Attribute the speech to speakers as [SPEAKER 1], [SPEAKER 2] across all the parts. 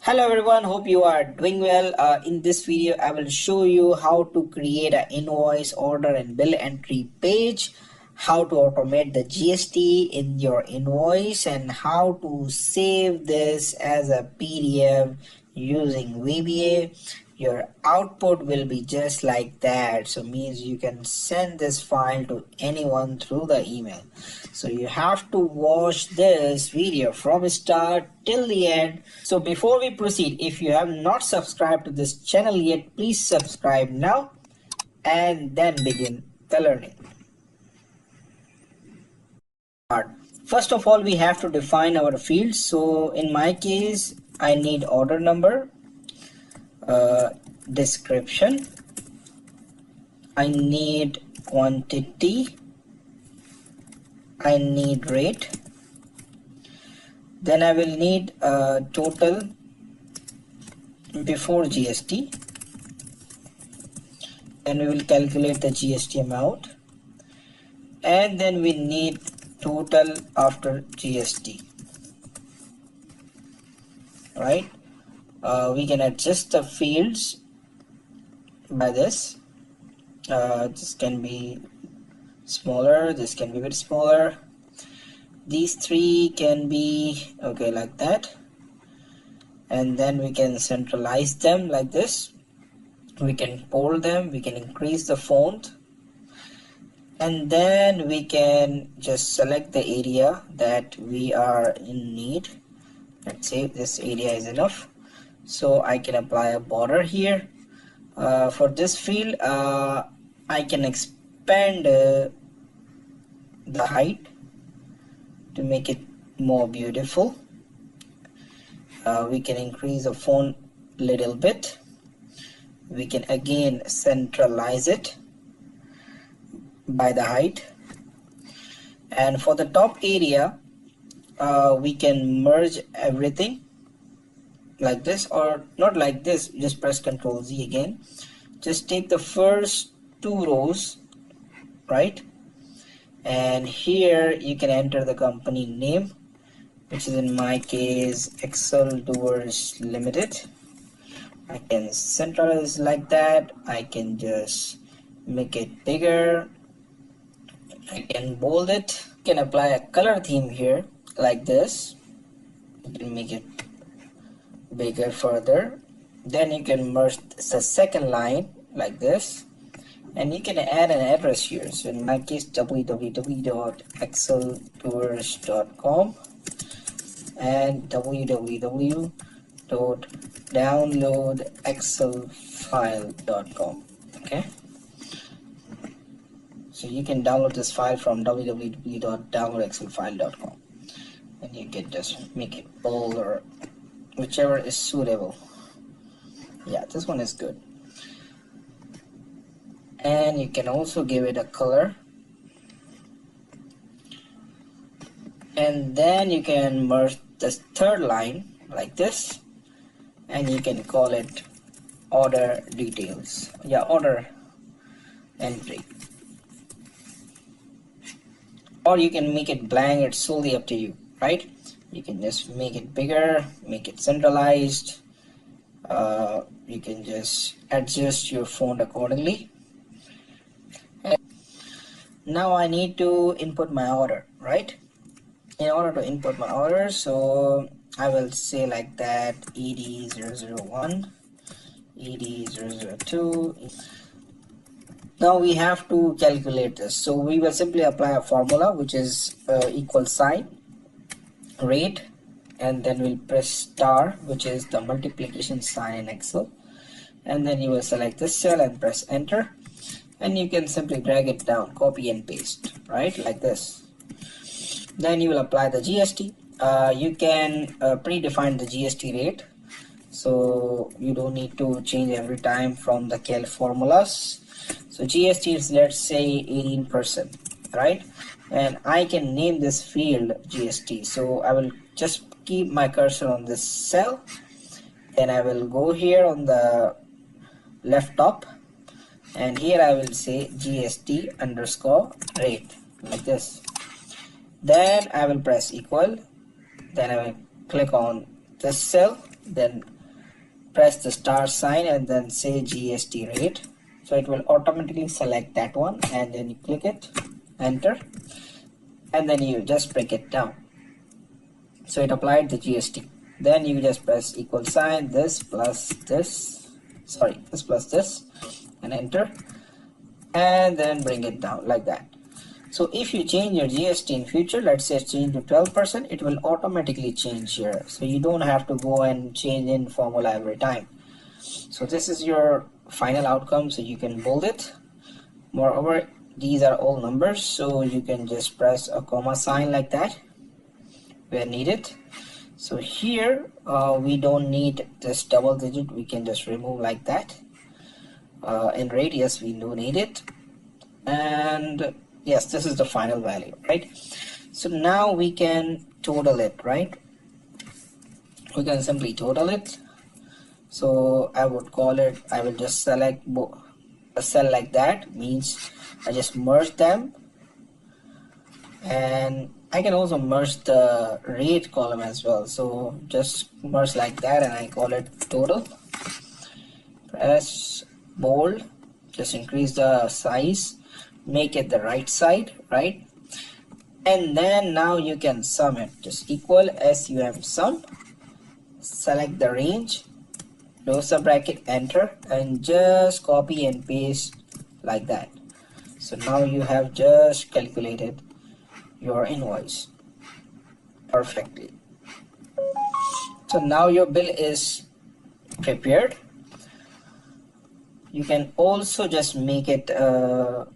[SPEAKER 1] Hello everyone, hope you are doing well. In this video I will show you how to create an invoice, order and bill entry page, how to automate the GST in your invoice, and how to save this as a PDF using VBA. Your output will be just like that, so means you can send this file to anyone through the email. So you have to watch this video from start till the end. So before we proceed, if you have not subscribed to this channel yet, please subscribe now and then begin the learning. First of all, we have to define our fields. So in my case, I need order number, description, I need quantity, I need rate, then I will need total before GST, and we will calculate the GST amount, and then we need total after GST, right? We can adjust the fields by this. This can be smaller, this can be a bit smaller, these three can be okay like that, and then we can centralize them like this. We can bold them, we can increase the font, and then we can just select the area that we are in need. Let's say this area is enough, so I can apply a border here. For this field I can expand the height to make it more beautiful. We can increase the font little bit. We can again centralize it by the height, and for the top area we can merge everything like this, or not like this. Just press Ctrl Z again. Just take the first two rows, right, and here you can enter the company name, which is in my case Excel Doers Limited. I can centralize like that. I can just make it bigger. I can bold it. I can apply a color theme here like this. You can make it bigger further. Then you can merge the second line like this, and you can add an address here. So in my case, www.exceldoers.com and www.downloadexcelfile.com. okay, so you can download this file from www.downloadexcelfile.com, and you can just make it bold or whichever is suitable. Yeah, this one is good. And you can also give it a color, and then you can merge this third line like this, and you can call it order details. Yeah, order entry, or you can make it blank. It's solely up to you, right? You can just make it bigger, make it centralized. You can just adjust your font accordingly. And now I need to input my order, right? In order to input my order, so I will say like that, ED001, ED002. Now we have to calculate this, so we will simply apply a formula, which is equal sign rate, and then we'll press star, which is the multiplication sign in Excel, and then you will select this cell and press enter, and you can simply drag it down, copy and paste, right, like this. Then you will apply the GST. You can predefine the GST rate, so you don't need to change every time from the calc formulas. So GST is, let's say, 18%, right? And I can name this field GST. So I will just keep my cursor on this cell, then I will go here on the left top, and here I will say GST underscore rate like this. Then I will press equal, then I will click on this cell then press the star sign and then say GST rate. So it will automatically select that one, and then you click it, enter, and then you just break it down. So it applied the GST. Then you just press equal sign, this plus this, sorry, this plus this, and enter, and then bring it down like that. So if you change your GST in future, let's say change to 12%, it will automatically change here. So you don't have to go and change in formula every time. So this is your final outcome, so you can bold it. Moreover, these are all numbers, so you can just press a comma sign like that where needed. So here we don't need this double digit, we can just remove like that. In radius we do need it, and yes, this is the final value, right? So now we can total it, right? We can simply total it. So I would call it, I will just select a cell like that, means I just merge them, and I can also merge the rate column as well. So just merge like that, and I call it total. Press bold, just increase the size, make it the right side, right? And then now you can sum it, just equal sum sum, select the range, close the bracket, enter, and just copy and paste like that. So now you have just calculated your invoice perfectly. So now your bill is prepared. You can also just make it a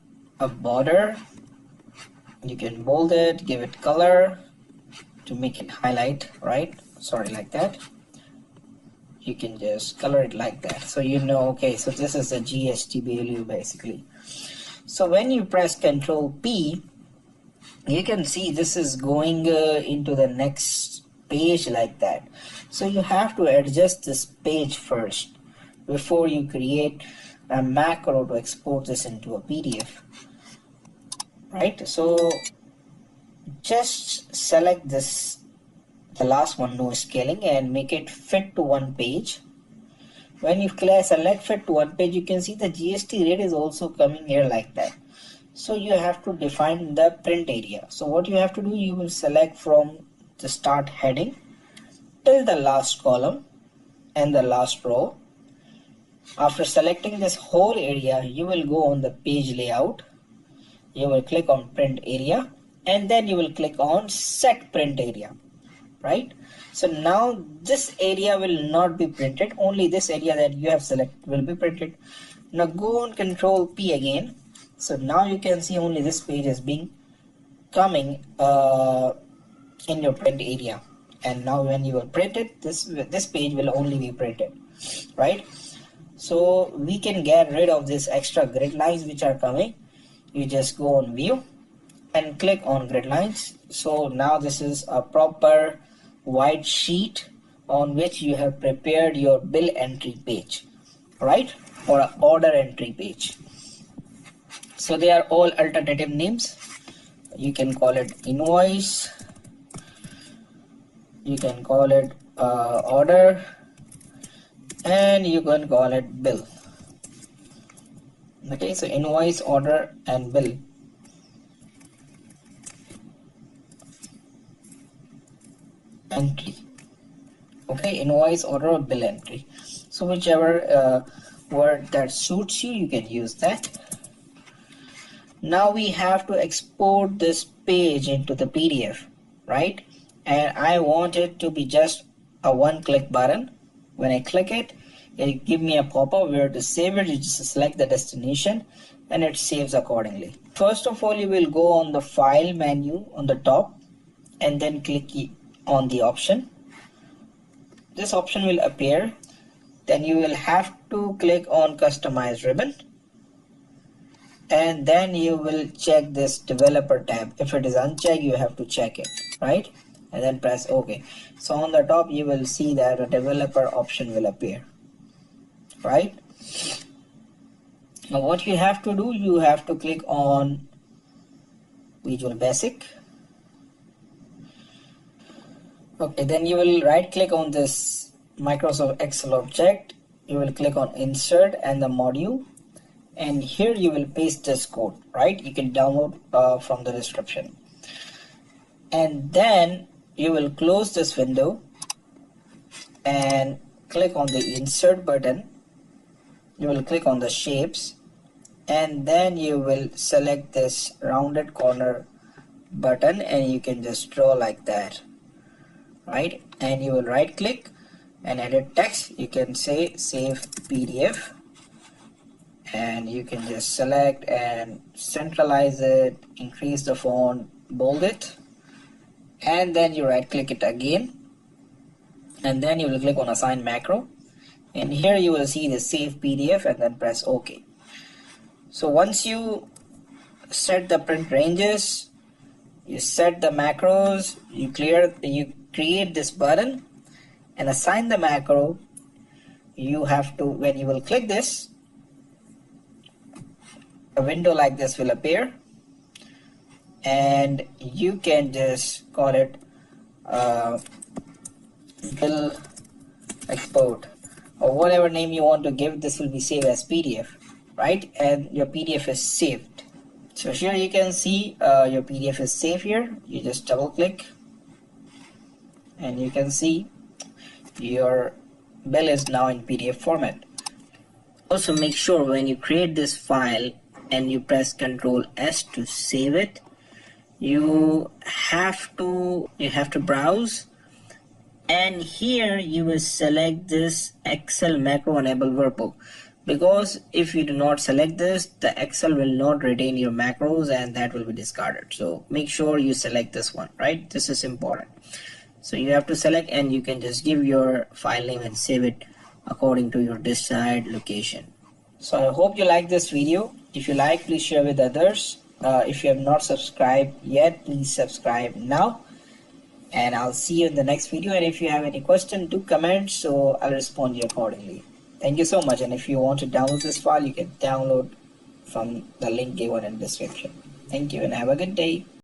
[SPEAKER 1] border. You can bold it, give it color to make it highlight, right? Sorry, like that. You can just color it like that, so you know, okay, so this is the GST value basically. So when you press Ctrl P, you can see this is going into the next page like that. So you have to adjust this page first before you create a macro to export this into a PDF, right? So just select this, the last one, no scaling, and make it fit to one page. When you select fit to one page, you can see the GST rate is also coming here like that. So you have to define the print area. So what you have to do, you will select from the start heading till the last column and the last row. After selecting this whole area, you will go on the page layout. You will click on print area, and then you will click on set print area, right? So now this area will not be printed, only this area that you have selected will be printed. Now go on Control P again. So now you can see only this page is being coming in your print area, and now when you will print it, this page will only be printed, right? So we can get rid of this extra grid lines which are coming. You just go on view and click on grid lines. So now this is a proper white sheet on which you have prepared your bill entry page, right? Or an order entry page. So they are all alternative names. You can call it invoice, you can call it order, and you can call it bill. Okay, so invoice, order, and bill. Entry. Okay, invoice, order, bill entry. So whichever word that suits you, you can use that. Now we have to export this page into the PDF, right? And I want it to be just a one-click button. When I click it, it gives me a pop-up where to save it. You just select the destination and it saves accordingly. First of all, you will go on the file menu on the top and then click on the option. This option will appear. Then you will have to click on customize ribbon, and then you will check this developer tab. If it is unchecked, you have to check it, right? And then press OK. So on the top you will see that a developer option will appear, right? Now what you have to do, you have to click on Visual Basic. Okay, then you will right click on this Microsoft Excel object, you will click on insert and the module, and here you will paste this code, right? You can download from the description, and then you will close this window and click on the insert button. You will click on the shapes, and then you will select this rounded corner button, and you can just draw like that, right? And you will right click and edit text. You can say save PDF, and you can just select and centralize it, increase the font, bold it, and then you right click it again, and then you will click on assign macro, and here you will see the save PDF, and then press OK. So once you set the print ranges, you set the macros, you create this button and assign the macro, you have to, when you will click this, a window like this will appear, and you can just call it bill export or whatever name you want to give. This will be saved as PDF, right? And your PDF is saved. So here you can see your PDF is saved here. You just double click and you can see your bill is now in PDF format. Also make sure when you create this file and you press Ctrl S to save it, you have to browse, and here you will select this Excel macro enable workbook, because if you do not select this, the Excel will not retain your macros and that will be discarded. So make sure you select this one, right? This is important. So you have to select, and you can just give your file name and save it according to your desired location. So I hope you like this video. If you like, please share with others. If you have not subscribed yet, please subscribe now, and I'll see you in the next video. And if you have any question, do comment, so I'll respond to you accordingly. Thank you so much. And if you want to download this file, you can download from the link given in the description. Thank you and have a good day.